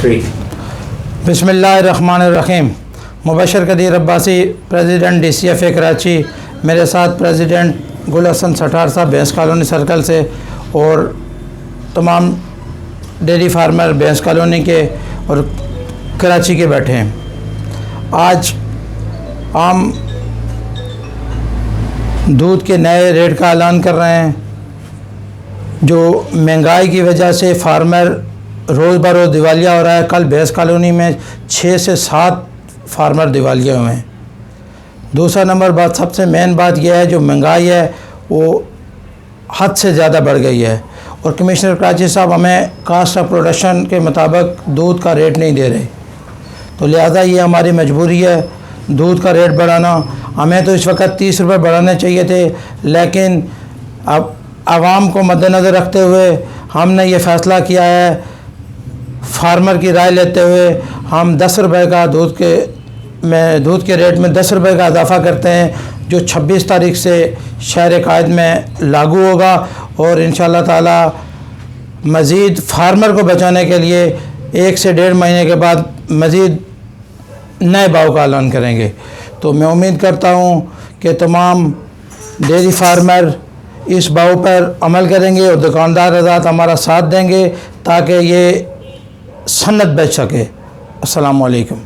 3. बिस्मिल्लाहिर्रहमानिर्रहीम। Mubashar Qadeer Abbasi, president DCFA Karachi. मेरे साथ प्रेसिडेंट गुल हसन सठार साहब भैंस कॉलोनी सर्कल से और तमाम डेयरी फार्मर भैंस कॉलोनी के और कराची के बैठे हैं। आज हम दूध के नए रेट का ऐलान कर रहे हैं। जो महंगाई की वजह से फार्मर रोज़ बरोज़ दिवालिया हो रहा है। कल भैंस कॉलोनी में 6 से 7 फार्मर दिवालिया हुए हैं। दूसरा नंबर बात, सबसे मेन बात यह है जो महंगाई है वो हद से ज़्यादा बढ़ गई है और कमिश्नर कराची साहब हमें कास्ट ऑफ प्रोडक्शन के मुताबिक दूध का रेट नहीं दे रहे। तो लिहाजा ये हमारी मजबूरी है दूध का रेट बढ़ाना। हमें तो इस वक्त 30 रुपये बढ़ाने चाहिए थे, लेकिन अब आवाम को मद्देनज़र रखते हुए हमने ये फ़ैसला किया है, फार्मर की राय लेते हुए हम 10 रुपये का दूध के रेट में 10 रुपये का इजाफ़ा करते हैं, जो 26 तारीख से शहर कायद में लागू होगा। और इंशाअल्लाह ताला मज़ीद फार्मर को बचाने के लिए 1 से 1.5 महीने के बाद मज़ीद नए भाव का ऐलान करेंगे। तो मैं उम्मीद करता हूँ कि तमाम डेयरी फार्मर इस भाव पर अमल करेंगे और दुकानदार हज़रात हमारा साथ देंगे ताकि ये सन्नत बच सके। अस्सलामु अलैकुम।